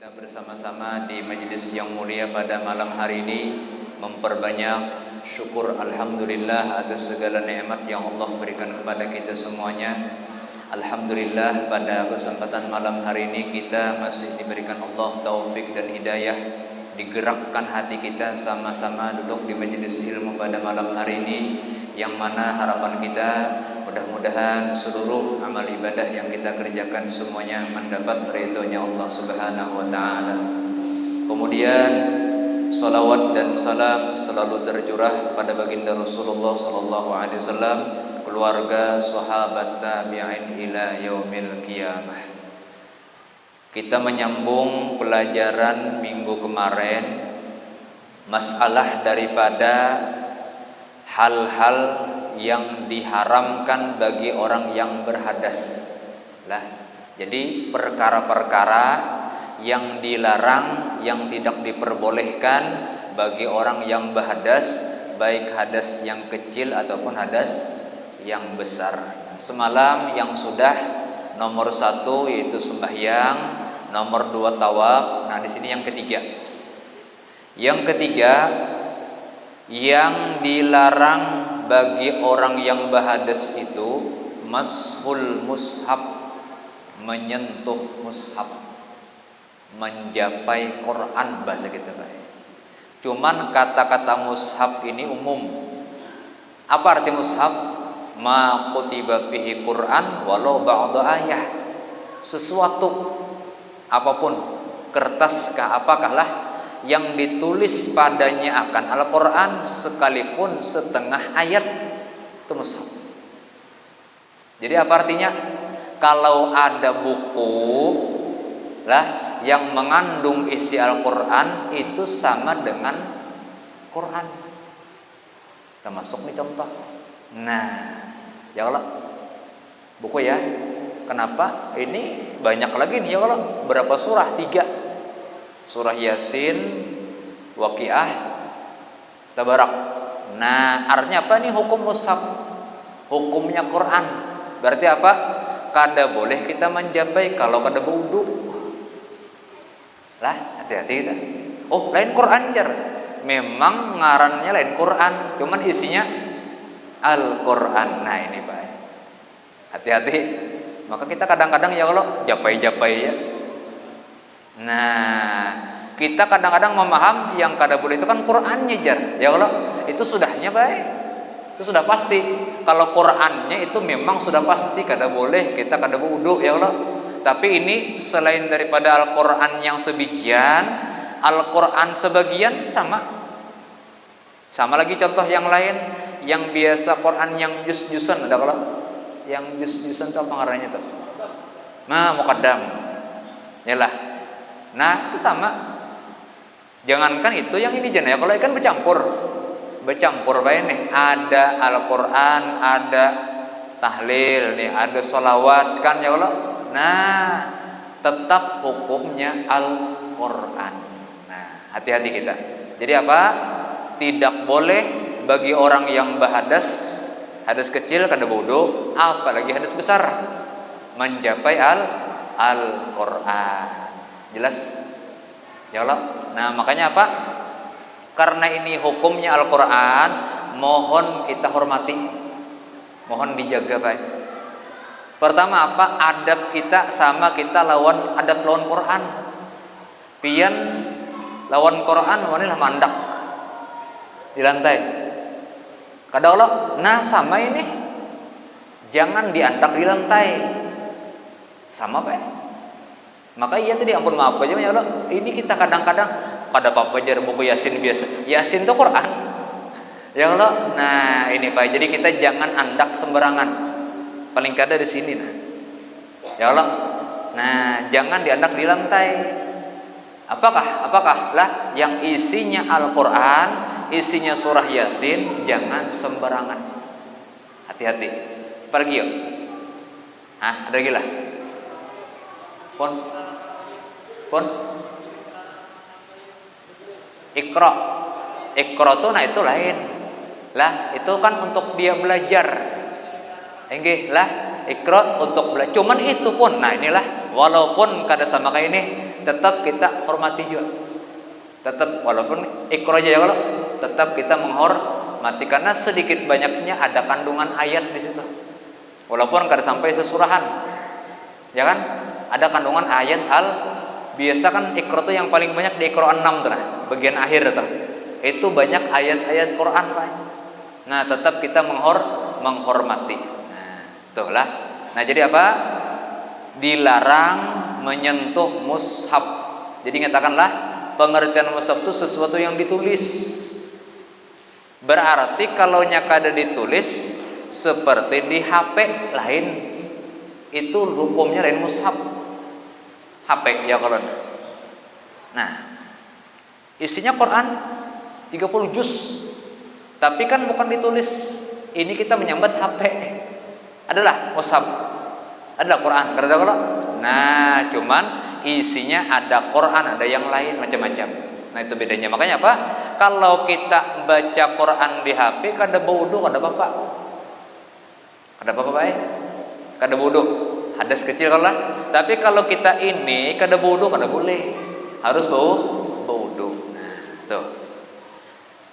Kita bersama-sama di majelis yang mulia pada malam hari ini memperbanyak syukur alhamdulillah atas segala nikmat yang Allah berikan kepada kita semuanya. Alhamdulillah pada kesempatan malam hari ini kita masih diberikan Allah taufik dan hidayah, digerakkan hati kita sama-sama duduk di majelis ilmu pada malam hari ini, yang mana harapan kita mudah-mudahan seluruh amal ibadah yang kita kerjakan semuanya mendapat ridhonya Allah Subhanahu wa taala. Kemudian salawat dan salam selalu tercurah pada baginda Rasulullah sallallahu alaihi wasallam, keluarga, sahabat, tabi'in ila yaumil qiyamah. Kita menyambung pelajaran minggu kemarin, masalah daripada hal-hal yang diharamkan bagi orang yang berhadas. Jadi perkara-perkara yang dilarang, yang tidak diperbolehkan bagi orang yang berhadas, baik hadas yang kecil ataupun hadas yang besar. Semalam yang sudah nomor 1 yaitu sembahyang, nomor 2 tawaf. Nah, di sini yang ketiga. Yang ketiga, yang dilarang bagi orang yang berhadas itu mashul mushaf, menyentuh mushaf, menjapai Quran bahasa kita, Pak. Cuman kata-kata mushaf ini umum. Apa arti mushaf? Ma kutiba fihi Quran walau ba'da ayah. Sesuatu apapun, kertaskah apakah lah yang ditulis padanya akan Al-Quran sekalipun setengah ayat, itu mushaf. Jadi apa artinya? Kalau ada buku yang mengandung isi Al-Quran, itu sama dengan Quran. Termasuk nih contoh. Nah, ya Allah, buku ya. Kenapa? Ini banyak lagi nih ya Allah. Berapa surah? 3. Surah Yasin, Waqiah, Tabarak. Nah, artinya apa nih hukum mushaf? Hukumnya Quran. Berarti apa? Kada boleh kita menjabai kalau kada berwudu. Hati-hati kita. Oh, lain Quran jar. Memang ngarannya lain Quran, cuman isinya Al-Quran. Nah, ini Pak. Hati-hati. Maka kita kadang-kadang ya Allah japai-japai ya. Nah, kita kadang-kadang memaham yang kada boleh itu kan Qur'annya jar. Ya Allah, itu sudahnya baik. Itu sudah pasti. Kalau Qur'annya itu memang sudah pasti kada boleh, kita kada wudu ya Allah. Tapi ini selain daripada Al-Qur'an yang sebagian, Al-Qur'an sebagian sama. Sama lagi contoh yang lain, yang biasa Qur'an yang juz-juzan ada kalau yang juz-juzan itu apa ngarannya tuh? Nah, muqaddam. Yalah. Nah, itu sama. Jangankan itu, yang ini jenaya kalau ikan bercampur baik nih. Ada Al-Quran, ada tahlil nih, ada sholawat kan ya Allah. Nah, tetap hukumnya Al-Quran. Nah, hati-hati kita. Jadi apa? Tidak boleh bagi orang yang berhadas, hadas kecil kada wudu, apalagi hadas besar, menjapai Al-Quran. Jelas? Ya Allah. Nah, makanya apa? Karena ini hukumnya Al-Quran, mohon kita hormati, mohon dijaga baik. Pertama apa? Adab kita sama kita lawan adab lawan Quran. Pian lawan Quran wanilah mandak di lantai. Kada Allah. Nah, sama ini. Jangan diandak di lantai. Sama Pak. Maka iya tadi ampun maaf aja ya Allah. Ini kita kadang-kadang kada apa-apa jar buku Yasin biasa. Yasin itu Quran. Ya Allah. Nah, ini Pak. Jadi kita jangan andak sembarangan. Paling kada di sini nah. Ya Allah. Nah, jangan diandak di lantai. Apakah lah yang isinya Al-Quran, isinya surah Yasin, jangan sembarangan. Hati-hati. Pergi yuk. Ada lagi lah. Pun Iqra tuh nah itu lain. Lah, itu kan untuk dia belajar. Enggih lah, Iqra untuk belajar. Cuman itu pun, nah inilah walaupun kada sama kayak ini, tetap kita hormati juga. Tetap walaupun Iqra aja ya kalau tetap kita menghormati karena sedikit banyaknya ada kandungan ayat di situ. Walaupun kada sampai sesurahan. Ya kan? Ada kandungan ayat biasa kan Iqra tuh yang paling banyak di Iqra 6 tuh nah, bagian akhir tuh. Itu banyak ayat-ayat Quran Pak. Nah, tetap kita menghormati. Nah, itulah. Nah, jadi apa? Dilarang menyentuh mushaf. Jadi katakanlah pengertian mushaf itu sesuatu yang ditulis. Berarti kalau kada ditulis seperti di HP lain, itu hukumnya lain mushaf. HP ya kalau. Nah, isinya Quran 30 juz. Tapi kan bukan ditulis. Ini kita menyambat HP. Adalah mushaf. Adalah Quran. Kalau. Nah, cuman isinya ada Quran, ada yang lain macam-macam. Nah, itu bedanya. Makanya apa? Kalau kita baca Quran di HP kada wudu, kada apa-apa. Kada apa-apa baik. Kada wudu. Hadas kecil kalau. Tapi kalau kita ini kada wudu, kada boleh. Harus wudu. Nah, tuh.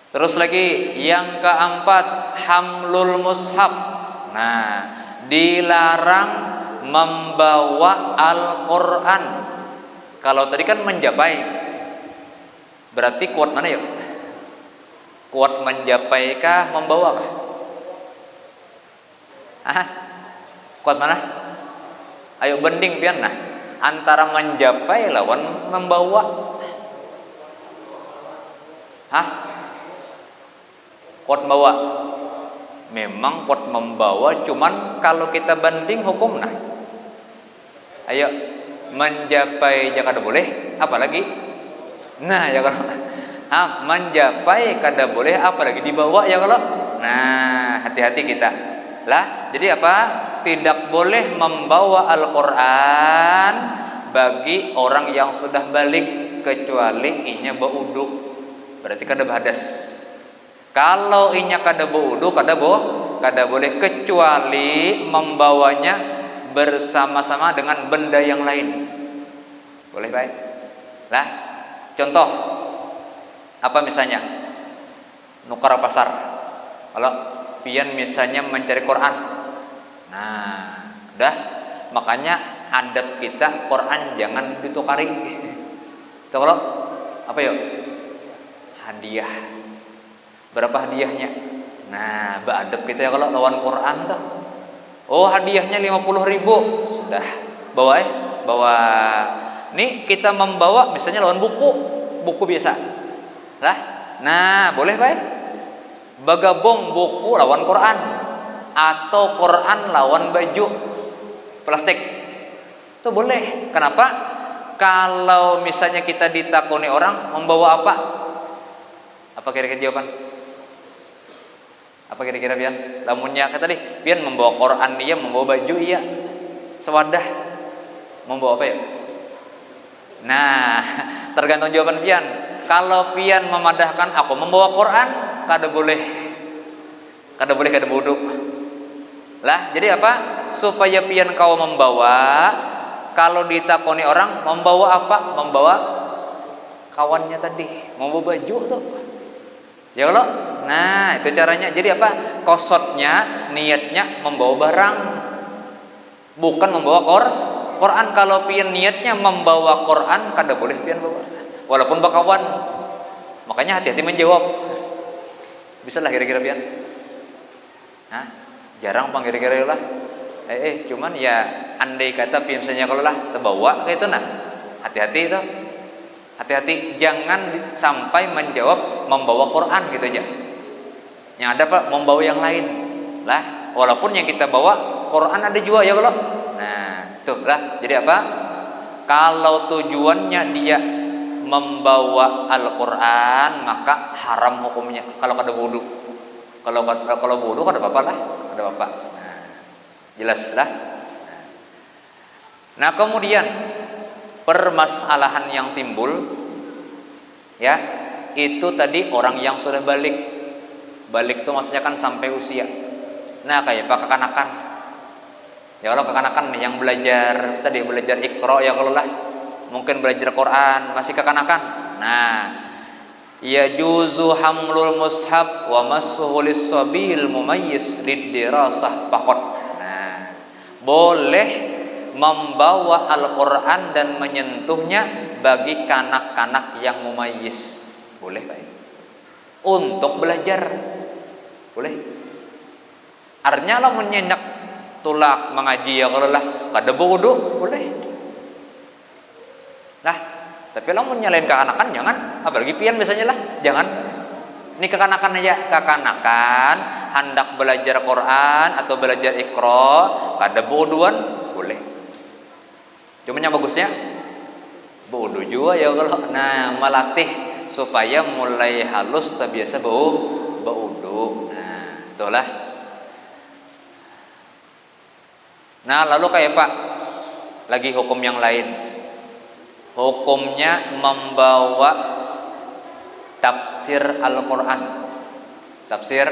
Terus lagi yang keempat, hamlul mushaf. Nah, dilarang membawa Al-Quran. Kalau tadi kan menjapai, berarti kuat mana yuk? Kuat menjapai kah, membawa kah? Kuat mana? Ayo banding pian nah, antara menjapai lawan membawa. Kuat membawa. Memang kuat membawa, cuman kalau kita banding hukum nah. Ayo, menjapai ya kada boleh, apalagi? Nah, ya kalau menjapai kada boleh, apalagi dibawa ya kalau. Nah, hati-hati kita. Lah, jadi apa? Tidak boleh membawa Al-Quran bagi orang yang sudah balik kecuali inya berwudu. Berarti kada berhadas. Kalau inya kada berwudu, kada boleh kecuali membawanya bersama-sama dengan benda yang lain. Boleh baik? Lah, contoh apa misalnya? Nukar pasar. Kalau pian misalnya mencari Quran. Nah, udah. Makanya adab kita Quran jangan ditukari. Itu kalau apa yuk? Hadiah. Berapa hadiahnya? Nah, beradab kita ya kalau lawan Quran tuh. Oh, hadiahnya 50.000. Sudah. Bawa bawa. Nih kita membawa misalnya lawan buku biasa. Lah, nah, boleh baik. Bagabung buku lawan Quran atau Quran lawan baju plastik. Itu boleh. Kenapa? Kalau misalnya kita ditakoni orang membawa apa? Apa kira-kira jawaban? Apa kira-kira pian? Lamunnya kata tadi, pian membawa Quran iya, membawa baju iya. Sewadah. Membawa apa ya? Nah, tergantung jawaban pian. Kalau pian memadahkan aku membawa Quran, kada boleh. Kada boleh kada wudu. Lah, jadi apa? Supaya pian kau membawa, kalau ditakoni orang membawa apa? Membawa kawannya tadi, membawa baju tuh. Ya Allah. Nah, itu caranya. Jadi apa? Kosotnya, niatnya membawa barang, bukan membawa Quran. Kalau pian niatnya membawa Quran, kada boleh pian bawa. Walaupun bakawan. Makanya hati-hati menjawab. Bisa lah kira-kira pian. Jarang pang kira-kira lah. Cuman ya andai kata pian misalnya kalau lah terbawa kayak itu nah. Hati-hati itu. Hati-hati jangan sampai menjawab membawa Quran gitu aja. Yang ada Pak membawa yang lain. Lah, walaupun yang kita bawa Quran ada juga ya kalau. Nah, tuh lah. Jadi apa? Kalau tujuannya dia membawa Al-Quran, maka haram hukumnya. Kalau kada wudu. Kalau wudu kada apa-apa lah. Kada apa-apa. Nah, jelas lah. Nah, kemudian permasalahan yang timbul ya itu tadi orang yang sudah balik itu maksudnya kan sampai usia. Nah, kayak pak kekanakan ya, kalau kekanakan yang belajar Iqra ya kalau lah mungkin belajar Quran masih kekanakan. Nah, yajuzu hamlul mushaf wa massuhu lis-sabil mumayyiz lid-dirasah faqat. Nah, boleh membawa Al-Qur'an dan menyentuhnya bagi kanak-kanak yang mumayyiz. Boleh, Pak. Untuk belajar. Boleh. Artinya lah menyenyak tulak mengaji ya kalau lah kada wudu boleh. Nah, tapi lah menyalain kekanakan jangan, apalagi pian biasanya lah, jangan. Ini kekanakan aja, kekanakan hendak belajar Quran atau belajar Iqra, kada wuduan boleh. Cuman yang bagusnya wudu juga ya kalau. Nah, melatih supaya mulai halus terbiasa wudu. Nah, itulah. Nah, lalu kayak Pak, lagi hukum yang lain. Hukumnya membawa tafsir Al-Quran. Tafsir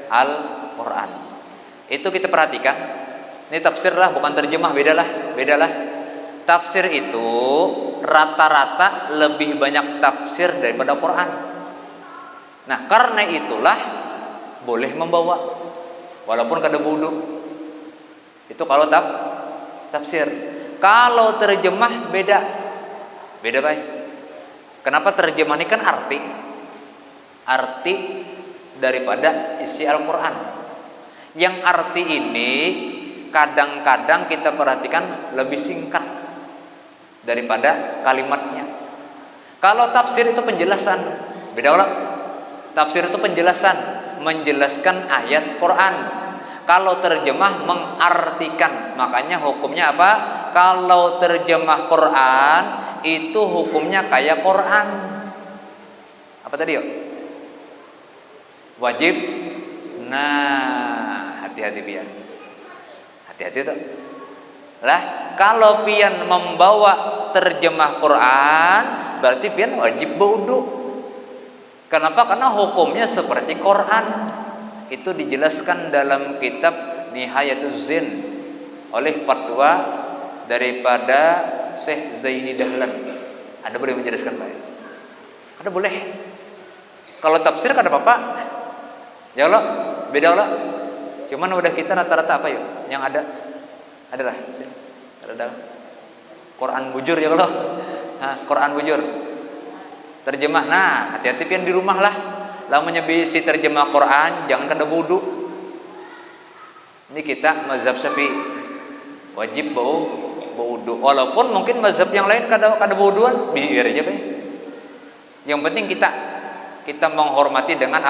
Al-Quran. Itu kita perhatikan. Ini tafsir lah, bukan terjemah, bedalah. Tafsir itu rata-rata lebih banyak tafsir daripada Quran. Nah, karena itulah boleh membawa walaupun kada wudu. Itu kalau tafsir. Kalau terjemah beda baik. Kenapa terjemah ini kan arti daripada isi Al-Quran. Yang arti ini kadang-kadang kita perhatikan lebih singkat daripada kalimatnya. Kalau tafsir itu penjelasan, beda lah. Tafsir itu penjelasan, menjelaskan ayat Quran. Kalau terjemah mengartikan, makanya hukumnya apa? Kalau terjemah Quran itu hukumnya kayak Quran. Apa tadi yuk? Wajib. Nah, hati-hati pian. Hati-hati tuh. Lah, kalau pian membawa terjemah Quran, berarti pian wajib wudu. Kenapa? Karena hukumnya seperti Quran. Itu dijelaskan dalam kitab Nihayatuz Zin oleh fatwa daripada Syekh Zaini Dahlan. Ada boleh menjelaskan Pak? Ada boleh. Kalau tafsir kada apa-apa. Ya Allah, beda Allah. Cuman udah kita rata-rata apa yuk? Yang ada adalah ada Quran bujur ya Allah. Quran bujur. Terjemah. Nah, hati-hati pian di rumah lah. Lamanya bisi terjemah Quran, jangan kada wudu. Ini kita mazhab Syafi'i. Wajib wudu. Walaupun mungkin mazhab yang lain kada wuduan, biar aja Pak. Yang penting kita menghormati dengan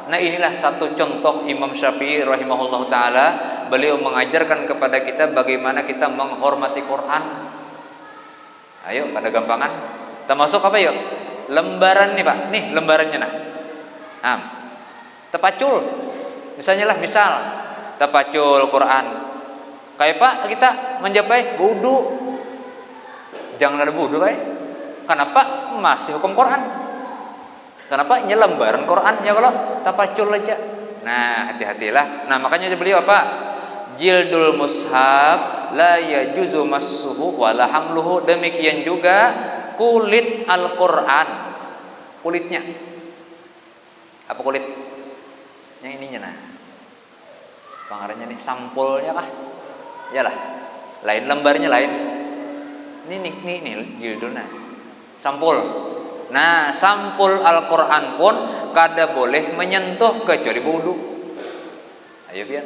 Nah, inilah satu contoh Imam Syafi'i rahimahullah taala. Beliau mengajarkan kepada kita bagaimana kita menghormati Quran. Ayo, pada gampangan. Termasuk apa yuk? Lembaran nih Pak. Nih lembarannya nah. Tepacul. Misal tepacul Quran. Kayak Pak kita menjapai wudu. Jangan ada wudu Pak. Kenapa? Masih hukum Quran. Kenapa? Ini lembaran Quran ya kalau tepacul aja. Nah, hati-hatilah. Nah, makanya beliau apa? Jildul mushaf la yajuzu massuhu wala hamluhu. Demikian juga kulit Al-Quran. Kulitnya. Apa kulit? Yang ininya nah. Pengarangnya nih sampulnya kah? Iyalah. Lain lembarnya lain. Ini jildulnya. Sampul. Nah, sampul Al-Quran pun kada boleh menyentuh kecuali wudu. Ayo pian.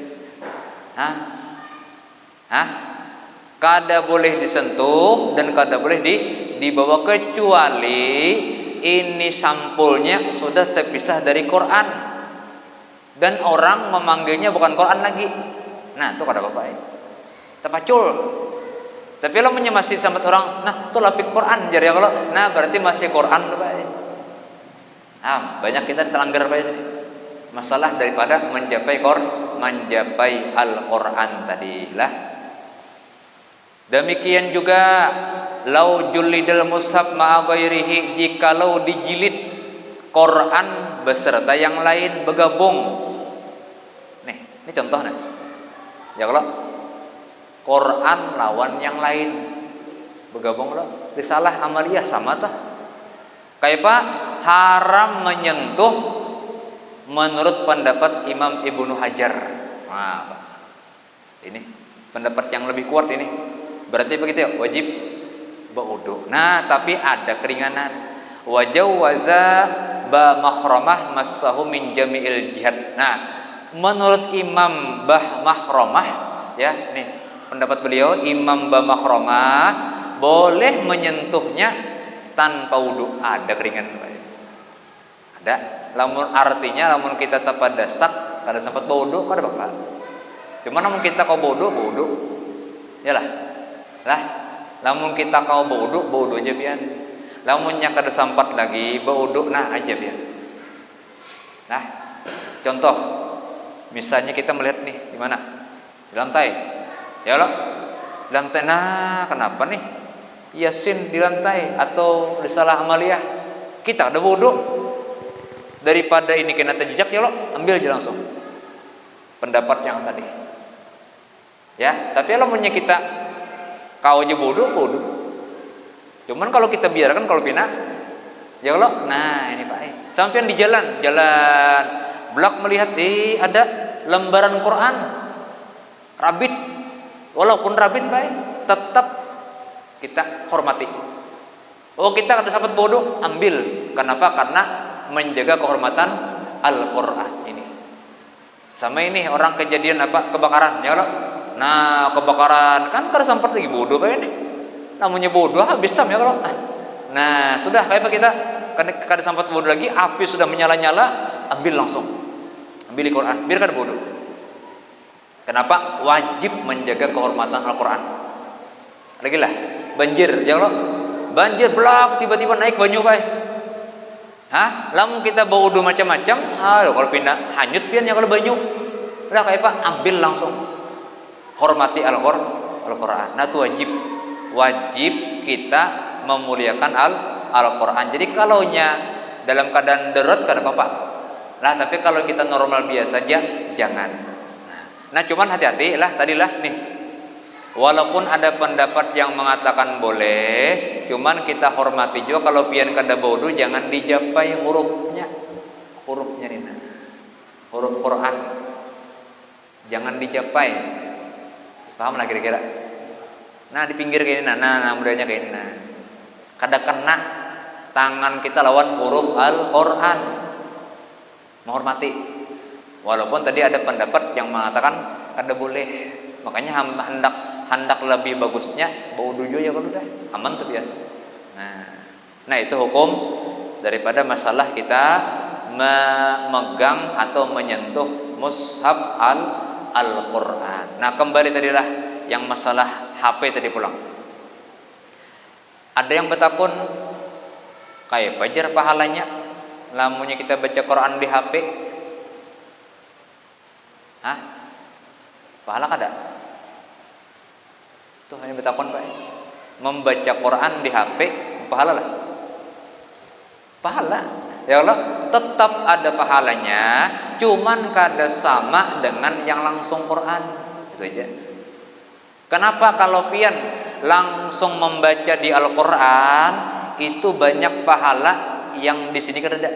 Kada boleh disentuh dan kada boleh dibawa kecuali ini sampulnya sudah terpisah dari Quran dan orang memanggilnya bukan Quran lagi. Nah, itu kada apa-apa ya. Tepacul. Tapi lo masih sama orang, nah itu lapik Quran jadi kalau, nah berarti masih Quran Pak. Banyak kita terlanggar Pak. Masalah daripada menjapai Al-Quran tadilah. Demikian juga lau julidal mushaf ma'a ghairihi, jikalau dijilid Quran beserta yang lain bergabung. Ini contohnya. Ya kalau Quran lawan yang lain. Bergabung lo risalah amaliyah sama tah. Kayak apa? Haram menyentuh menurut pendapat Imam Ibnu Hajar. Nah, ini pendapat yang lebih kuat ini. Berarti begitu ya, wajib berwudu. Nah, tapi ada keringanan. Wajawaza ba mahramah massahu min jami'il jihad. Nah, menurut Imam Bah Mahramah ya, nih pendapat beliau Imam Bah Mahramah boleh menyentuhnya tanpa wudu. Ada keringanan, Pak. Ada. Lamun artinya lamun kita tapadasak kada sempat wudu kada apa-apa. Cuma namun kita kau wudu, yalah. Lah, lamun kita kau wudu aja pian. Lamunnya kada sempat lagi wudu nah aja pian. Nah, contoh misalnya kita melihat nih di mana? Di lantai. Ya Allah. Lantai, nah kenapa nih? Yasin di lantai atau risalah amaliyah. Kita ada wudu. Daripada ini kena terjejak ya Allah, ambil aja langsung. Pendapat yang tadi. Ya, tapi kalau punya kita kau aja wudu. Cuman kalau kita biarkan kalau pina ya Allah, nah ini Pak. Sampean di jalan blak melihat ada lembaran Quran rabit. Walaupun rabit Pak, tetap kita hormati. Oh, kita ada sahabat wudu, ambil. Kenapa? Karena menjaga kehormatan Al-Qur'an ini. Sama ini orang kejadian apa? Kebakaran, ya Allah. Nah, kebakaran kan kada sempat lagi wudu Pak ini. Namanya wudu habis sam ya Allah. Nah, sudah kayak apa kita kada sempat wudu lagi, api sudah menyala-nyala, ambil langsung. Ambil Al-Qur'an, biar kada wudu. Kenapa? Wajib menjaga kehormatan Al-Qur'an. Lagi lah, banjir, ya Allah. Banjir belak tiba-tiba naik banyu Pak. Hah? Lamun kita bawa wudu macam-macam, kalau pindah hanyut pian ya kalau banyu. Lah kayak apa? Ambil langsung. Hormati Al-Qur'an. Nah, itu wajib kita memuliakan Al-Qur'an. Jadi kalaunya dalam keadaan darurat kada apa-apa. Nah, tapi kalau kita normal biasa aja jangan. Nah, cuman hati-hati lah tadilah nih. Walaupun ada pendapat yang mengatakan boleh, cuman kita hormati juga kalau pian kada wudu jangan dijapai hurufnya nih. Huruf Quran. Jangan dijapai. Paham lah kira-kira? Nah, di pinggir kayak ini nah modelnya kayak ini nah. Kada kena tangan kita lawan huruf Al-Qur'an. Menghormati. Walaupun tadi ada pendapat yang mengatakan kada boleh. Makanya hendak lebih bagusnya wudu ya kalau dah aman tuh ya. Nah itu hukum daripada masalah kita memegang atau menyentuh mushaf Al-Qur'an. Nah, kembali tadilah yang masalah HP tadi pulang. Ada yang bertakun kayak pajar pahalanya lamunnya kita baca Quran di HP. Hah? Pahala kada? Tuh hanya bertakon Pak. Membaca Quran di HP pahala lah. Pahala. Ya Allah, tetap ada pahalanya, cuman kada sama dengan yang langsung Quran. Itu aja. Kenapa kalau pian langsung membaca di Al-Qur'an itu banyak pahala yang di sini kada ada?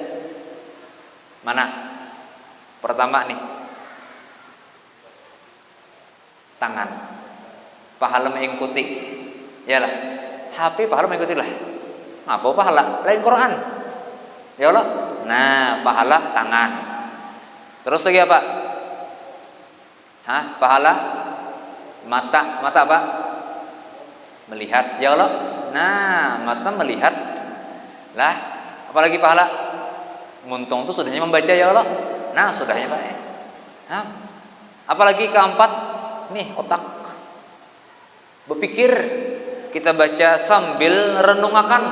Mana? Pertama nih. Tangan. Pahala mengikuti, yalah. HP pahala mengikuti lah. Apa pahala? Lain Quran, ya Allah. Nah, pahala tangan. Terus lagi apa? Hah? Pahala mata. Mata apa? Melihat, ya Allah. Nah, mata melihat. Lah, apalagi pahala? Muntung itu sudahnya membaca ya Allah. Nah, sudahnya Pak. Hah? Apalagi keempat, nih otak. Berpikir, kita baca sambil renungakan,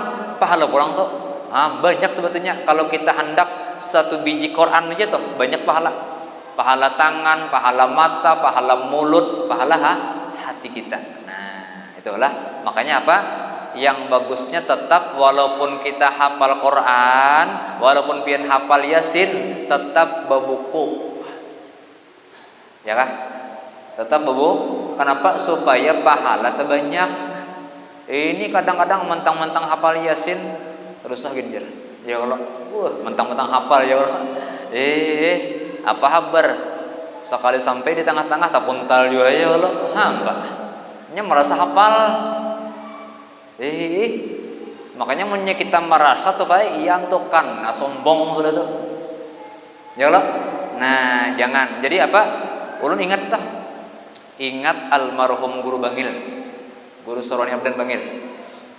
pahala pulang tuh. Banyak sebetulnya kalau kita hendak satu biji Quran aja tuh banyak pahala. Pahala tangan, pahala mata, pahala mulut, pahala hati kita. Nah, itulah makanya apa? Yang bagusnya tetap walaupun kita hafal Quran, walaupun pian hafal Yasin, tetap berbuku. Ya kan? Tetap berbuku. Kenapa? Supaya pahala terbanyak. Ini kadang-kadang mentang-mentang hafal Yasin terus gini jar. Ya Allah, mentang-mentang hafal ya Allah. Apa kabar? Sekali sampai di tengah-tengah tak puntal juga ya Allah. Hamba. Nya merasa hafal. Makanya munnya kita merasa tuh baik iya tuh kan, nah sombong sudah tuh. Ya Allah. Nah, jangan. Jadi apa? Ulun ingat tuh. Ingat almarhum guru Bangil. Guru Soroni Abdan Bangil.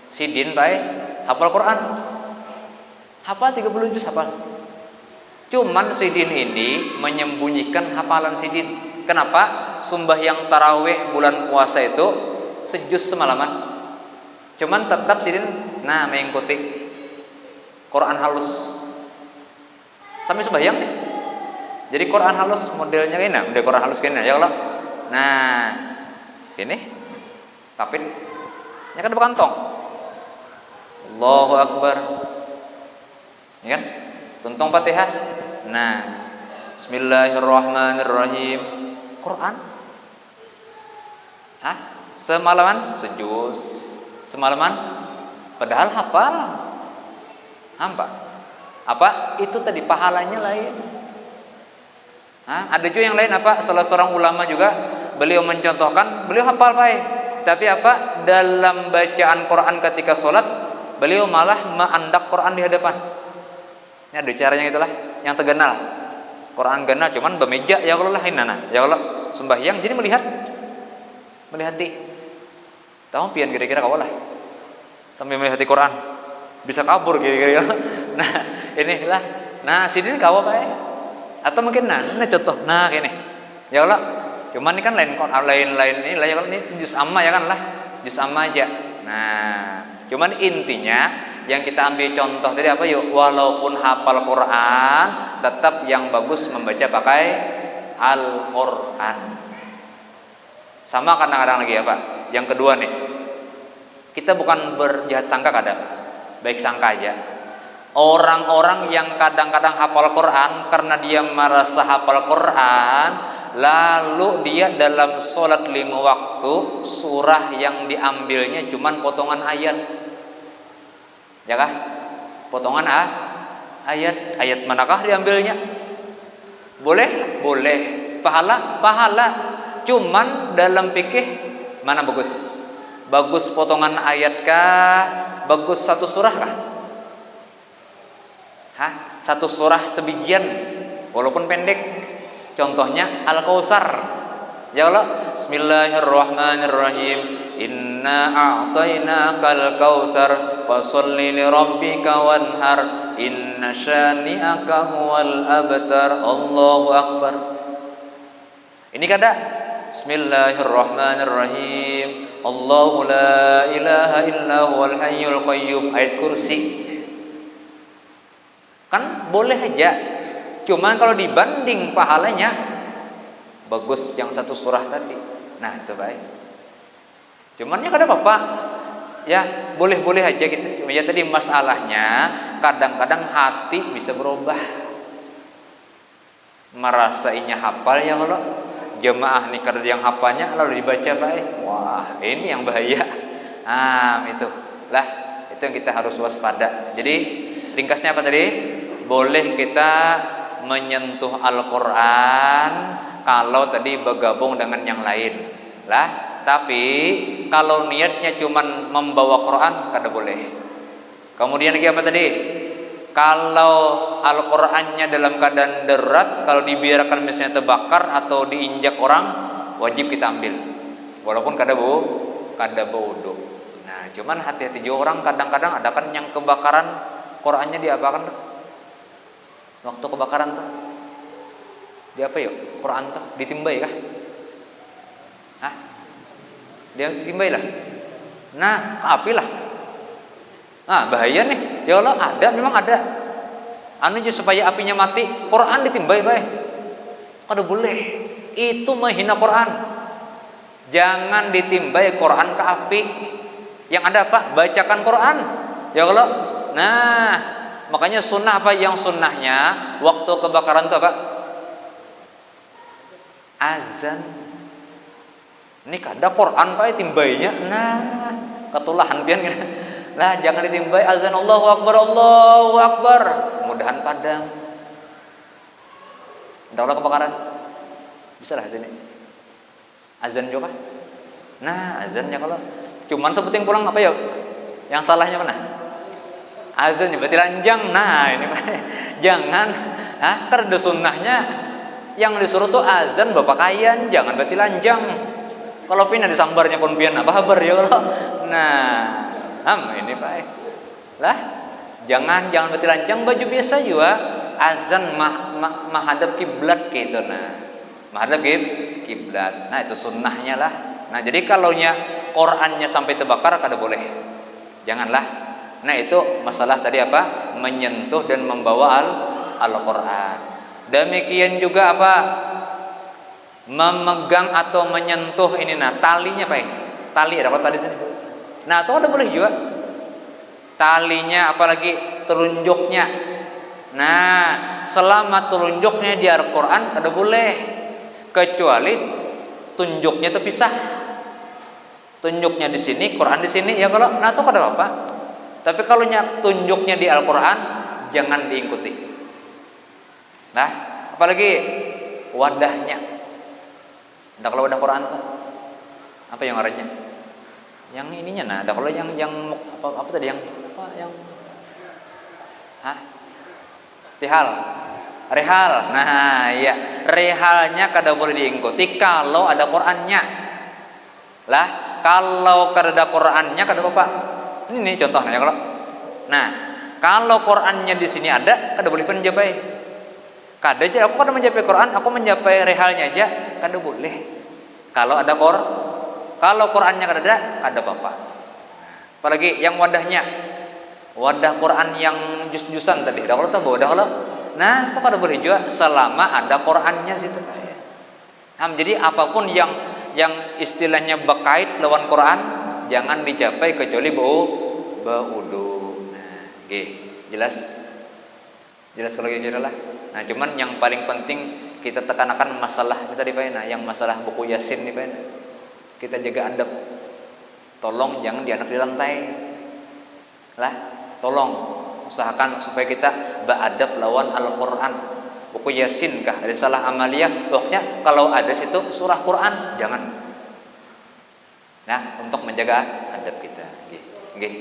Sidin baik hafal Quran. Hafal 30 juz hafal. Cuman Sidin ini menyembunyikan hafalan Sidin. Kenapa? Sembahyang tarawih bulan puasa itu sejuz semalaman. Cuman tetap Sidin mengikuti Quran halus. Sampai sembahyang nih. Jadi Quran halus modelnya ini, udah Quran halus gini ya Allah. Nah, ini tapin. Ini kan berkantong. Allahu Akbar. Ini kan? Tuntong Fatihah. Nah, Bismillahirrahmanirrahim. Quran. Semalaman sejuz. Semalaman padahal hafal. Hampa. Apa? Itu tadi pahalanya lain. Ada juga yang lain apa? Salah seorang ulama juga beliau mencontohkan, beliau hafal baik. Tapi apa? Dalam bacaan Quran ketika sholat, beliau malah menandak Quran di hadapan. Ini ada caranya itulah, yang terkenal. Quran ganal cuman bemeja ya Allah lah inana. Ya Allah sembahyang jadi melihati. Tahu pian kira-kira kau lah. Sambil melihati Quran. Bisa kabur kira-kira. Nah, inilah. Nah, sidin kau apa ya? Atau mungkin ini contoh. Nah, gini. Ya Allah, cuman ini kan lain ini lah ya Allah ini juz amma ya kan lah. Juz amma aja. Nah, cuman intinya yang kita ambil contoh tadi apa yuk? Walaupun hafal Quran, tetap yang bagus membaca pakai Al-Quran. Sama kadang-kadang lagi apa? Yang kedua nih, kita bukan berjahat sangka kadang, baik sangka aja. Orang-orang yang kadang-kadang hafal Quran karena dia merasa hafal Quran, lalu dia dalam sholat 5 waktu surah yang diambilnya cuman potongan ayat. Ya kah? Potongan ayat manakah diambilnya? Boleh? Boleh. Pahala. Cuman dalam fikih mana bagus? Bagus potongan ayat kah? Bagus satu surah kah? Satu surah sebijian walaupun pendek. Contohnya Al-Kautsar. Ya Allah, Bismillahirrahmanirrahim. Inna a'tainakal kautsar fasholli lirabbika wanhar inna syani'aka huwal abtar. Allahu akbar. Ini kada Bismillahirrahmanirrahim. Allahu la ilaha illa huwal hayyul qayyum. Ayat kursi. Kan boleh aja. Cuman kalau dibanding pahalanya bagus yang satu surah tadi. Nah, itu baik. Cuman ya kada apa-apa. Ya, boleh-boleh aja gitu. Cuma ya tadi masalahnya kadang-kadang hati bisa berubah. Merasainya hafal ya Allah. Jemaah nih kada yang hafalnya lalu dibaca baik. Wah, ini yang bahaya. Itu. Lah, itu yang kita harus waspada. Jadi, ringkasnya apa tadi? Boleh kita menyentuh Al-Quran kalau tadi bergabung dengan yang lain lah. Tapi kalau niatnya cuman membawa Quran kada boleh. Kemudian lagi apa tadi? Kalau Al-Qurannya dalam keadaan darurat, kalau dibiarkan misalnya terbakar atau diinjak orang, wajib kita ambil. Walaupun kada wudu. Nah, cuman hati-hati juga orang kadang-kadang ada kan yang kebakaran Qurannya diapakan tuh? Waktu kebakaran tuh dia apa yuk? Quran tuh ditimbai kah? Dia ditimbai lah. Nah, api lah. Bahaya nih. Ya Allah, memang ada. Supaya apinya mati, Quran ditimbai baik. Kada boleh. Itu menghina Quran. Jangan ditimbai Quran ke api. Yang ada apa? Bacakan Quran. Ya Allah. Nah, makanya sunnah apa? Yang sunnahnya waktu kebakaran itu apa? Azan. Ini kada Quran Pak timbainya. Nah, ketulahan pian kan. Lah jangan ditimbai azan Allahu Akbar. Mudahan padam. Entah ulah kebakaran. Bisa lah sini. Azan juga. Nah, azannya kalau cuman sebutin pulang apa ya? Yang salahnya mana? Azannya berarti lanjang. Nah, ini jangan karena sunnahnya yang disuruh tuh azan berpakaian, jangan berarti lanjang. Kalau pina disambarnya pun pian apa kabar ya kalau. Nah, ini baik. Lah, jangan berarti lanjang, baju biasa juga. Azan menghadap kiblat gitu nah. Menghadap kiblat. Nah, itu sunnahnya lah. Nah, jadi kalaunya Qur'annya sampai terbakar kada boleh. Janganlah. Nah, itu masalah tadi apa? Menyentuh dan membawa Al-Qur'an. Demikian juga apa? Memegang atau menyentuh ini nah, talinya Pak. Tali ada apa tadi sini? Nah, itu ada boleh juga. Talinya apalagi telunjuknya. Nah, selama telunjuknya di Al-Qur'an kada boleh. Kecuali tunjuknya terpisah. Tunjuknya di sini, Quran di sini ya kalau nah itu kada apa. Tapi kalau tunjuknya di Al-Qur'an jangan diikuti. Nah, apalagi wadahnya. Ada kalau wadah Quran tuh apa yang arahnya? Yang ininya nah, ada kalau yang apa tadi yang apa yang Tihal. Rehal. Nah, iya, rehalnya kada boleh diikuti kalau ada Qur'annya. Lah, kalau kada ada Qur'annya kada apa? Ini nih contohnya kalau. Nah, kalau Qur'annya di sini ada, kada boleh menjapai. Kada aja aku kada menjapai Quran, aku menjapai rehalnya aja kada boleh. Kalau ada kalau Qur'annya kada ada apa-apa. Apalagi yang wadahnya. Wadah Quran yang jus-jusan tadi. Dah kalau tahu wadah kalau. Nah, itu kada boleh juga selama ada Qur'annya situ. Jadi apapun yang istilahnya berkait lawan Quran jangan dicapai kecuali baudu. Nah, oke, jelas. Jelas kalau gitu lah. Nah, cuman yang paling penting kita tekankan masalah tadi Pak. Nah, yang masalah buku Yasin nih Pak. Kita jaga adab. Tolong jangan dianak di lantai. Lah, tolong usahakan supaya kita beradab lawan Al-Qur'an. Buku Yasin kah, ada salah amaliyah, pokoknya kalau ada situ surah Quran jangan. Nah, untuk menjaga adab kita. Nggih.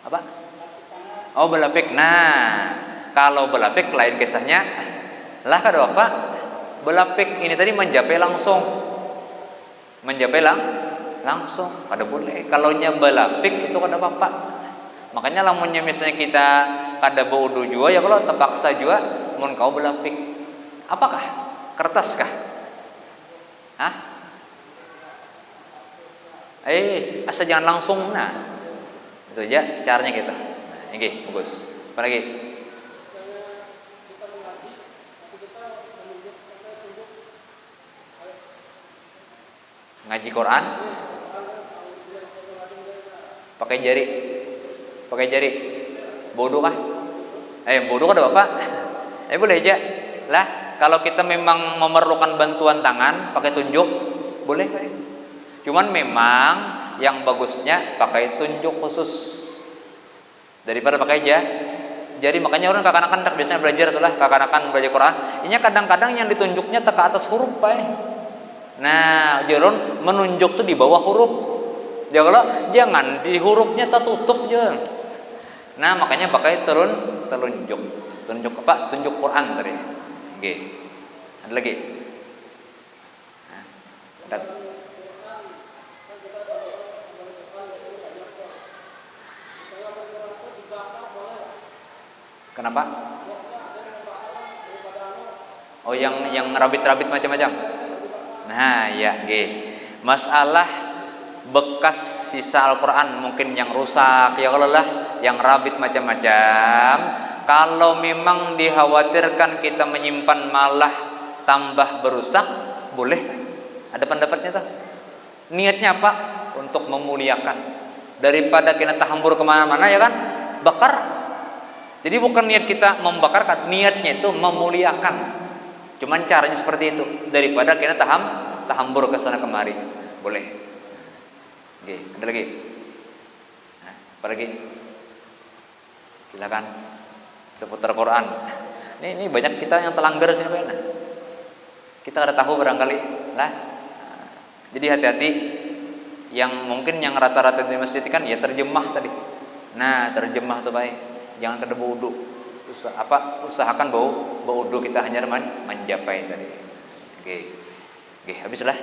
Apa? Oh, belapik. Nah, kalau belapik lain kisahnya. Lah kada apa? Belapik ini tadi menjapai langsung. Menjapai langsung kada boleh. Kalau nya belapik itu kada apa-apa. Makanya lamunnya misalnya kita kada baudu juga ya kalau terpaksa juga mun kau belapik. Apakah? Kertas kah? Asa jangan langsung nah. Itu aja caranya kita. Nah, ini bagus. Apa lagi? Ngaji Quran pakai jari bodoh kah? Bodoh kada apa? Boleh aja lah. Kalau kita memang memerlukan bantuan tangan pakai tunjuk boleh. Cuman memang yang bagusnya pakai tunjuk khusus daripada pakai jari. Makanya orang kakanakan tak biasanya belajar itulah kakanakan belajar Quran. Ini kadang-kadang yang ditunjuknya tak ke atas huruf Pak. Nah, jaron menunjuk tuh di bawah huruf. Ya kalau jangan di hurufnya tertutup je. Nah, makanya pakai telunjuk. Tunjuk apa? Tunjuk Quran tadi. Oke. Ada lagi? Nah, kenapa? Oh, yang rabit-rabit macam-macam. Nah, ya, masalah bekas sisa Al-Qur'an mungkin yang rusak ya kalau lah, yang rabit macam-macam. Kalau memang dikhawatirkan kita menyimpan malah tambah berusak, boleh. Ada pendapatnya tuh. Niatnya apa? Untuk memuliakan. Daripada kita tahambur kemana-mana ya kan, bakar. Jadi bukan niat kita membakarkan, niatnya itu memuliakan. Cuman caranya seperti itu. Daripada kita tahambur ke sana kemari. boleh. Oke, ada lagi? Nah, apa lagi? Silakan. Seputar Quran. Ini banyak kita yang terlanggar sih, Pak. Kita ada tahu barangkali lah. Jadi hati-hati yang mungkin yang rata-rata di masjid kan ya terjemah tadi. Nah, terjemah tuh baik. Jangan kada bau wudu. Usahakan bau wudu kita hanya mencapai tadi. Oke. Oke, habislah.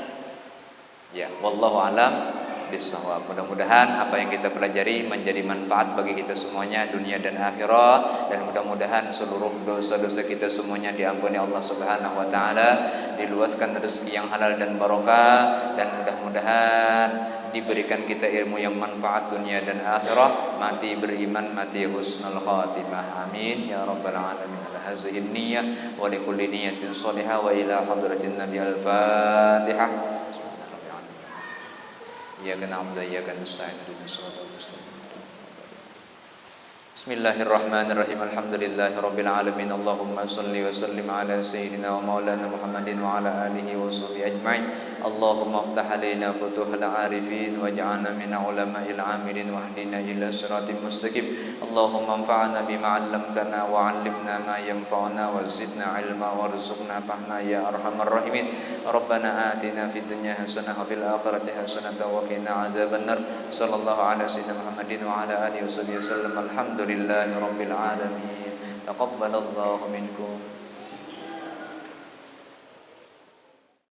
Ya, wallahu alam bisawab. Mudah-mudahan apa yang kita pelajari menjadi manfaat bagi kita semuanya dunia dan akhirat, dan mudah-mudahan seluruh dosa-dosa kita semuanya diampuni Allah Subhanahu wa taala, diluaskan rezeki yang halal dan barokah, dan mudah-mudahan diberikan kita ilmu yang manfaat dunia dan akhirat, mati beriman, mati husnul khatimah. Amin ya rabbal alamin. Hadhihi niyyah wa likulli niyyatin shalihah wa ila hadratin nabi al-fatihah. Iyyaka na'budu wa iyyaka nasta'in ihdinas siratal mustaqim. Bismillahirrahmanirrahim. Alhamdulillahirabbil alamin. Allahumma shalli wa sallim ala sayyidina wa maulana Muhammadin wa ala alihi wa sahbihi ajma'in. Allahumma iftah alaina futuhal arifin waj'alna min ulama'il 'amilin wahdina ila siratal mustaqim. Allahumma anfa'na bima 'allamtana wa 'allimna ma yanfa'una wa zidna 'ilma warzuqna fahma ya arhamar rahimin. Rabbana atina fid dunya hasanah wa fil akhirati hasanah wa qina adzabannar. Sallallahu ala sayyidina Muhammadin wa ala alihi wasallam. Alhamdulillahi rabbil alamin. Taqabbalallahu minkum.